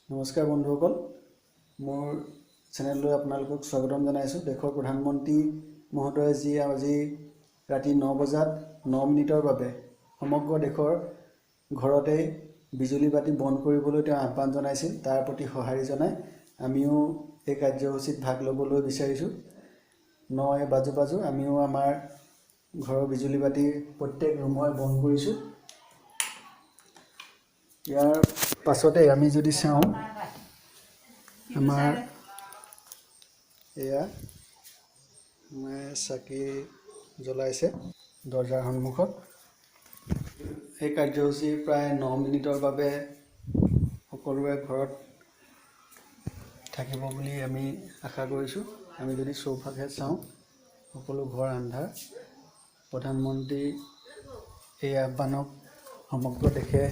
নমস্কাৰ বন্ধুসকল, মোৰ চেনেললৈ আপোনালোকক স্বাগতম জনাইছোঁ। দেশৰ প্ৰধানমন্ত্ৰী মহোদয়ে যি আজি ৰাতি 9 বজাত 9 মিনিটৰ বাবে সমগ্ৰ দেশৰ ঘৰতেই বিজুলী বাতি বন্ধ কৰিবলৈ তেওঁ আহ্বান জনাইছিল। তাৰ প্ৰতি সঁহাৰি জনাই আমিও এই কাৰ্যসূচীত ভাগ ল'বলৈ বিচাৰিছোঁ। 9 বাজু আমিও আমাৰ ঘৰৰ বিজুলী বাতি প্ৰত্যেক ৰুমে বন্ধ কৰিছোঁ। ইয়াৰ পাছতে আমি যদি চাওঁ, আমাৰ এয়া চাকি জ্বলাইছে দৰ্জাৰ সন্মুখত। এই কাৰ্যসূচী প্ৰায় 9 মিনিটৰ বাবে সকলোৱে ঘৰত থাকিব বুলি আমি আশা কৰিছোঁ। আমি যদি চৌপাশে চাওঁ, সকলো ঘৰ আন্ধাৰ। প্ৰধানমন্ত্ৰী এই আহ্বানক সমগ্ৰ দেশে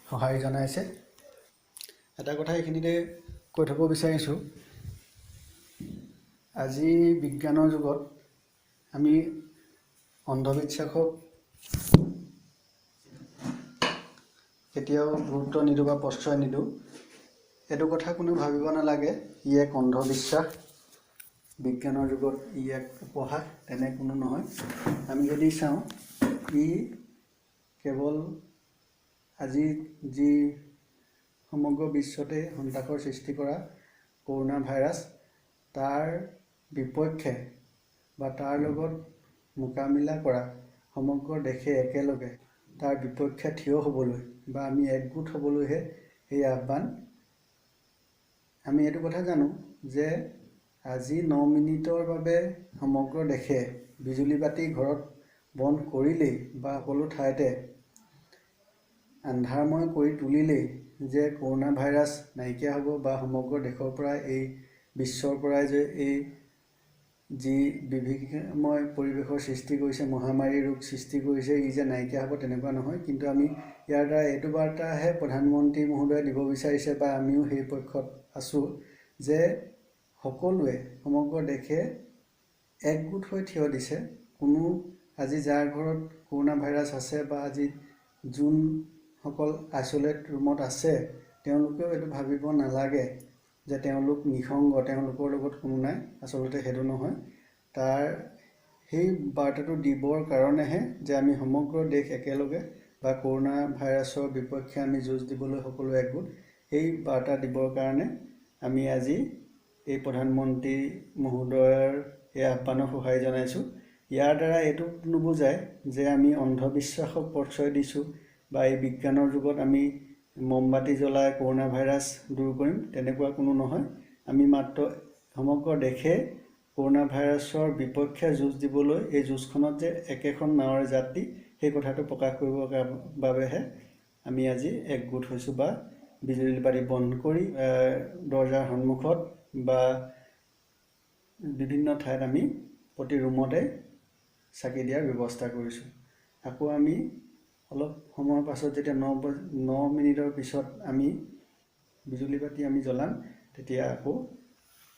সঁহাৰি জনাইছে। এটা কথা এইখিনিতে কৈ থ'ব বিচাৰিছোঁ, আজি বিজ্ঞানৰ যুগত আমি অন্ধবিশ্বাসক কেতিয়াও গুৰুত্ব নিদিওঁ বা প্ৰশ্ৰয় নিদিওঁ। এইটো কথা কোনেও ভাবিব নালাগে ই এক অন্ধবিশ্বাস, বিজ্ঞানৰ যুগত ই এক উপহাস, তেনে কোনো নহয়। আমি যদি চাওঁ, ই কেৱল আজি যি সমগ্ৰ বিশ্বতে সন্ত্ৰাসৰ সৃষ্টি কৰা কৰোনা ভাইৰাছ, তাৰ বিপক্ষে বা তাৰ লগত মোকাবিলা কৰা সমগ্ৰ দেশে একেলগে তাৰ বিপক্ষে থিয় হ'বলৈ বা আমি একগোট হ'বলৈহে এই আহ্বান। আমি এইটো কথা জানো যে আজি 9 মিনিটৰ বাবে সমগ্ৰ দেশে বিজুলী বাতি ঘৰত বন্ধ কৰিলেই বা সকলো ঠাইতে আন্ধাৰময় কৰি তুলিলেই যে কৰোনা ভাইৰাছ নাইকিয়া হ'ব বা সমগ্ৰ দেশৰ পৰা এই বিশ্বৰ পৰাই যে এই যি বিভীষিকাময় পৰিৱেশৰ সৃষ্টি কৰিছে, মহামাৰী ৰোগ সৃষ্টি কৰিছে, ই যে নাইকিয়া হ'ব তেনেকুৱা নহয়। কিন্তু আমি ইয়াৰ দ্বাৰা এইটো বাৰ্তাহে প্ৰধানমন্ত্ৰী মহোদয়ে দিব বিচাৰিছে বা আমিও সেই পক্ষত আছোঁ যে সকলোৱে সমগ্ৰ দেশে একগোট হৈ থিয় দিছে। কোনো আজি যাৰ ঘৰত কৰোনা ভাইৰাছ আছে বা আজি যোনসকল আইচলেট ৰুমত আছে, তেওঁলোকেও এইটো ভাবিব নালাগে যে তেওঁলোক নিঃসংগ, তেওঁলোকৰ লগত কোনো নাই। আচলতে সেইটো নহয়। তাৰ সেই বাৰ্তাটো দিবৰ কাৰণেহে যে আমি সমগ্ৰ দেশ একেলগে বা কৰোনা ভাইৰাছৰ বিপক্ষে আমি যুঁজ দিবলৈ সকলো একগোট, এই বাৰ্তা দিবৰ কাৰণে আমি আজি এই প্ৰধানমন্ত্ৰী মহোদয়ৰ এই আহ্বানক সঁহাৰি জনাইছোঁ। ইয়াৰ দ্বাৰা এইটো নুবুজায় যে আমি অন্ধবিশ্বাসক প্ৰশ্ৰয় দিছোঁ বা এই বিজ্ঞানৰ যুগত আমি মমবাতি জ্বলাই কৰোনা ভাইৰাছ দূৰ কৰিম, তেনেকুৱা কোনো নহয়। আমি মাত্ৰ সমগ্ৰ দেশে কৰোনা ভাইৰাছৰ বিপক্ষে যুঁজ দিবলৈ এই যুঁজখনত যে একেখন নাৱৰ যাত্ৰী, সেই কথাটো প্ৰকাশ কৰিবৰ বাবেহে আমি আজি একগোট হৈছোঁ বা বিজুলী বাতি বন্ধ কৰি দৰ্জাৰ সন্মুখত বা বিভিন্ন ঠাইত আমি প্ৰতি ৰুমতে চাকি দিয়াৰ ব্যৱস্থা কৰিছোঁ। আকৌ আমি অলপ সময়ৰ পাছত যেতিয়া 9 মিনিটৰ পিছত আমি বিজুলী বাতি আমি জ্বলাম, তেতিয়া আকৌ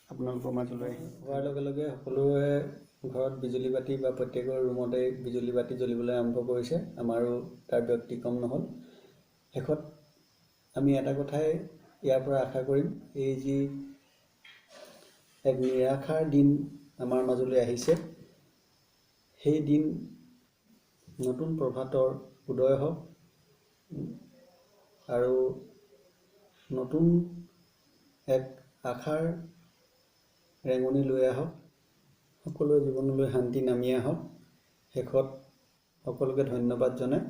আপোনালোকৰ মাজলৈ হোৱাৰ লগে লগে সকলোৱে ঘৰত বিজুলী বাতি বা প্ৰত্যেকৰ ৰুমতে বিজুলী বাতি জ্বলিবলৈ আৰম্ভ কৰিছে। আমাৰো তাৰ ব্যতিক্ৰম নহ'ল। শেষত আমি এটা কথাই ইয়াৰ পৰা আশা কৰিম, এই যি এক নিৰাশাৰ দিন আমাৰ মাজলৈ আহিছে, সেই দিন নতুন প্ৰভাতৰ উদয় হওক আৰু নতুন এক আশাৰ ৰেঙনি লৈ আহক, সকলোৰে জীৱনলৈ শান্তি নামি আহক। শেষত সকলোকে ধন্যবাদ জনাই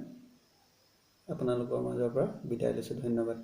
আপোনালোকৰ মাজৰ পৰা বিদায় লৈছোঁ। ধন্যবাদ।